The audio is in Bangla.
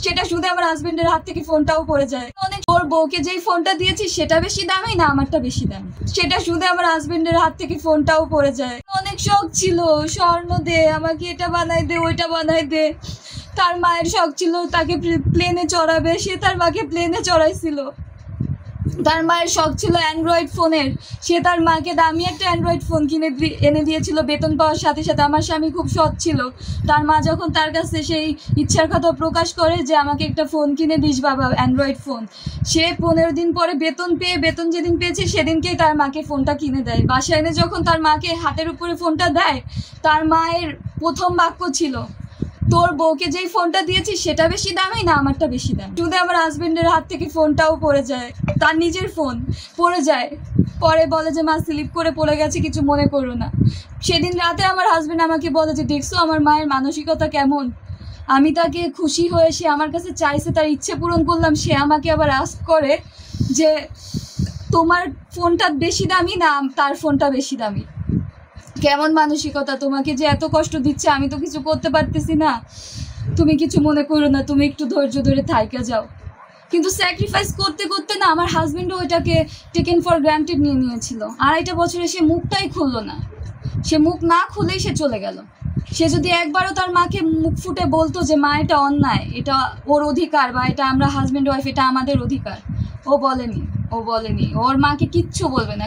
সেটা শুধু আমার হাজবেন্ডের হাত থেকে ফোনটাও পড়ে যায়। অনেক ওর বউকে যেই ফোনটা দিয়েছি সেটা বেশি দামি না আমারটা বেশি দামি, সেটা শুধু আমার হাজবেন্ডের হাত থেকে ফোনটাও পড়ে যায়। অনেক শখ ছিল স্বর্ণ দে, আমাকে এটা বানাই দে, ওইটা বানাই দে। তার মায়ের শখ ছিল তাকে প্লেনে চড়াবে, সে তার মাকে প্লেনে চড়াইছিল। তার মায়ের শখ ছিল অ্যান্ড্রয়েড ফোনের, সে তার মাকে দামি একটা অ্যান্ড্রয়েড ফোন কিনে এনে দিয়েছিল বেতন পাওয়ার সাথে সাথে। আমার স্বামী খুব সৎ ছিল, তার মা যখন তার কাছে সেই ইচ্ছার কথা প্রকাশ করে যে আমাকে একটা ফোন কিনে দিস বাবা, অ্যান্ড্রয়েড ফোন, সে 15 দিন পরে বেতন যেদিন পেয়েছে সেদিনকেই তার মাকে ফোনটা কিনে দেয়। বাসায় এনে যখন তার মাকে হাতের উপরে ফোনটা দেয়, তার মায়ের প্রথম বাক্য ছিল, তোর বউকে যেই ফোনটা দিয়েছি সেটা বেশি দামি না আমারটা বেশি দামি। শুধু আমার হাজবেন্ডের হাত থেকে ফোনটাও পড়ে যায়, তার নিজের ফোন পড়ে যায়। পরে বলে যে মা স্লিপ করে পড়ে গেছে, কিছু মনে করো না। সেদিন রাতে আমার হাজবেন্ড আমাকে বলে যে দেখছো আমার মায়ের মানসিকতা কেমন, আমি তাকে খুশি হয়ে সে আমার কাছে চাইছে, তার ইচ্ছে পূরণ করলাম, সে আমাকে আবার আস্ক করে যে তোমার ফোনটা বেশি দামি না তার ফোনটা বেশি দামি। কেমন মানসিকতা, তোমাকে যে এত কষ্ট দিচ্ছে আমি তো কিছু করতে পারতেছি না, তুমি কিছু মনে করো না, তুমি একটু ধৈর্য ধরে থাইকা যাও। কিন্তু স্যাক্রিফাইস করতে করতে না আমার হাজবেন্ডও ওইটাকে টেকেন ফর গ্রান্টেড নিয়ে নিয়েছিল। 2.5 বছরে সে মুখটাই খুললো না, সে মুখ না খুলেই সে চলে গেল। সে যদি একবারও তার মাকে মুখ ফুটে বলতো যে মা এটা অন্যায়, এটা ওর অধিকার, বা এটা আমরা হাজবেন্ড ওয়াইফ, এটা আমাদের অধিকার, ও বলেনি। ওর মাকে কিচ্ছু বলবে না।